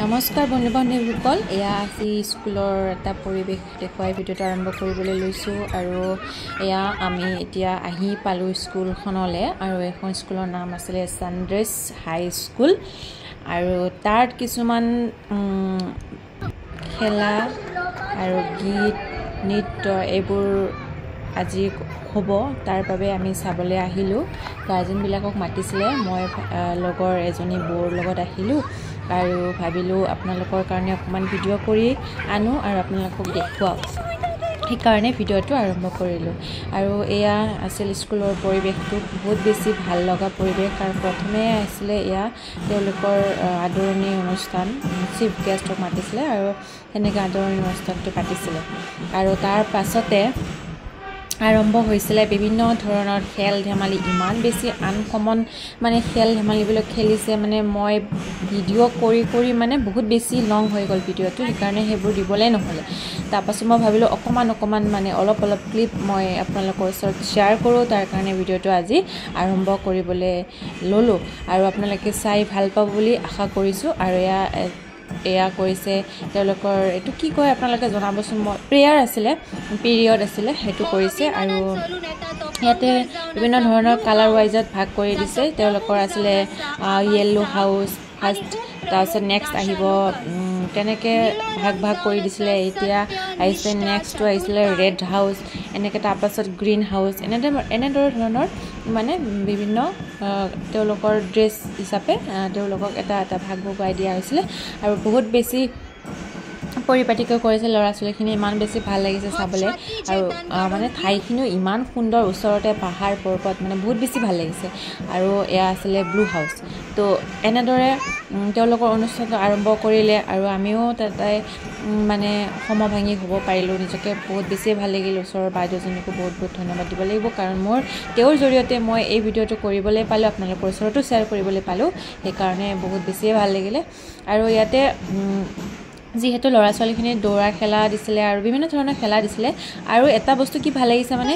নমস্কাৰ বন্ধু-বান্ধৱীসকল, এয়া আজি স্কুলৰ এটা পৰিৱেশ দেখুৱাই ভিডিঅ'টো আৰম্ভ কৰিবলৈ লৈছোঁ। আৰু এয়া আমি এতিয়া আহি পালোঁ স্কুলখনলৈ। আৰু এখন স্কুলৰ নাম আছিলে ছানৰাইজ হাই স্কুল। আৰু তাত কিছুমান খেলা আৰু গীত নৃত্য এইবোৰ আজি হ'ব, তাৰ বাবে আমি চাবলৈ আহিলোঁ। গাৰ্জেনবিলাকক মাতিছিলে, মই লগৰ এজনী বৌৰ লগত আহিলোঁ আৰু ভাবিলোঁ আপোনালোকৰ কাৰণে অকণমান ভিডিঅ' কৰি আনো আৰু আপোনালোকক দেখুৱাওঁ, সেইকাৰণে ভিডিঅ'টো আৰম্ভ কৰিলোঁ। আৰু এয়া আছিল স্কুলৰ পৰিৱেশটো, বহুত বেছি ভাল লগা পৰিৱেশ। আৰু প্ৰথমে আছিলে এয়া তেওঁলোকৰ আদৰণি অনুষ্ঠান, চিফ গেষ্টক মাতিছিলে আৰু সেনেকৈ আদৰণি অনুষ্ঠানটো পাতিছিলে। আৰু তাৰ পাছতে আৰম্ভ হৈছিলে বিভিন্ন ধৰণৰ খেল ধেমালি, ইমান বেছি আনকমন মানে খেল ধেমালিবিলাক খেলিছে, মানে মই ভিডিঅ' কৰি মানে বহুত বেছি লং হৈ গ'ল ভিডিঅ'টো, সেইকাৰণে সেইবোৰ দিবলৈ নহ'লে। তাৰপাছত মই ভাবিলোঁ অকণমান মানে অলপ ক্লিপ মই আপোনালোকৰ ওচৰত শ্বেয়াৰ কৰোঁ, তাৰ কাৰণে ভিডিঅ'টো আজি আৰম্ভ কৰিবলৈ ল'লোঁ। আৰু আপোনালোকে চাই ভাল পাব বুলি আশা কৰিছোঁ। আৰু এয়া কৰিছে তেওঁলোকৰ, এইটো কি কয় আপোনালোকে জনাবচোন। মই পিৰিয়ড আছিলে সেইটো কৰিছে। আৰু ইয়াতে বিভিন্ন ধৰণৰ কালাৰ ৱাইজত ভাগ কৰি দিছে। তেওঁলোকৰ আছিলে য়েল্ল' হাউচ ফাৰ্ষ্ট, তাৰপিছত নেক্সট আহিব, তেনেকৈ ভাগ কৰি দিছিলে। এতিয়া আহিছে নেক্সটটো আহিছিলে ৰেড হাউচ, এনেকৈ তাৰপাছত গ্ৰীণ হাউচ, এনেদৰে ধৰণৰ মানে বিভিন্ন তেওঁলোকৰ ড্ৰেছ হিচাপে তেওঁলোকক এটা ভাগ ভগুৱাই দিয়া হৈছিলে। আৰু বহুত বেছি পৰিপাটিকৈ কৰিছে ল'ৰা ছোৱালীখিনি, ইমান বেছি ভাল লাগিছে চাবলৈ। আৰু মানে ঠাইখিনিও ইমান সুন্দৰ, ওচৰতে পাহাৰ পৰ্বত, মানে বহুত বেছি ভাল লাগিছে। আৰু এয়া আছিলে ব্লু হাউচ। তো এনেদৰে তেওঁলোকৰ অনুষ্ঠানটো আৰম্ভ কৰিলে আৰু আমিও তাতে মানে সমভাগী হ'ব পাৰিলোঁ। নিজকে বহুত বেছিয়ে ভাল লাগিল। ওচৰৰ বাইদেউজনীকো বহুত ধন্যবাদ দিব লাগিব, কাৰণ তেওঁৰ জৰিয়তে মই এই ভিডিঅ'টো কৰিবলৈ পালোঁ, আপোনালোকৰ ওচৰতো শ্বেয়াৰ কৰিবলৈ পালোঁ, সেইকাৰণে বহুত বেছিয়ে ভাল লাগিলে। আৰু ইয়াতে যিহেতু ল'ৰা ছোৱালীখিনি দৌৰা খেলা দিছিলে আৰু বিভিন্ন ধৰণৰ খেলা দিছিলে। আৰু এটা বস্তু কি ভাল লাগিছে মানে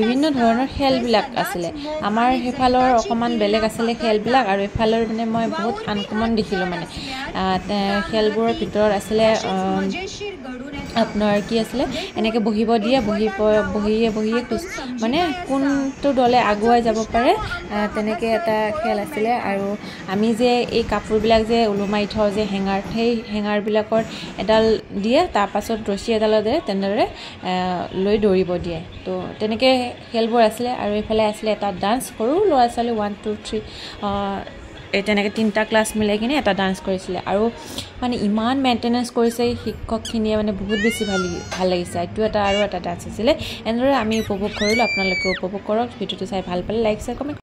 বিভিন্ন ধৰণৰ খেলবিলাক আছিলে। আমাৰ সেইফালৰ অকণমান বেলেগ আছিলে খেলবিলাক, আৰু এইফালৰ মানে মই বহুত আনকমন দেখিলোঁ। মানে খেলবোৰৰ ভিতৰত আছিলে আপোনাৰ কি আছিলে, এনেকৈ বহিব দিয়ে, বহিয়ে মানে কোনটো দলে আগুৱাই যাব পাৰে, তেনেকৈ এটা খেল আছিলে। আৰু আমি যে এই কাপোৰবিলাক যে ওলোমাই থওঁ যে হেঙাৰ, সেই হেঙাৰবিলাকৰ এডাল দিয়ে, তাৰপাছত ৰছী এডাল দিয়ে, তেনেদৰে লৈ দৌৰিব দিয়ে। তো তেনেকৈ খেলবোৰ আছিলে। আৰু এইফালে আছিলে এটা ডান্স, সৰু ল'ৰা ছোৱালী 1, 2, 3 তেনেকৈ 3টা ক্লাছ মিলাই কিনে এটা ডান্স কৰিছিলে। আৰু মানে ইমান মেইনটেনেঞ্চ কৰিছে শিক্ষকখিনিয়ে, মানে বহুত বেছি ভাল লাগিছে। এইটো আৰু এটা ডান্স আছিলে। এনেদৰে আমি উপভোগ কৰিলোঁ, আপোনালোকে উপভোগ কৰক। ভিডিঅ'টো চাই ভাল পালে লাইক শ্বেয়াৰ কমেণ্ট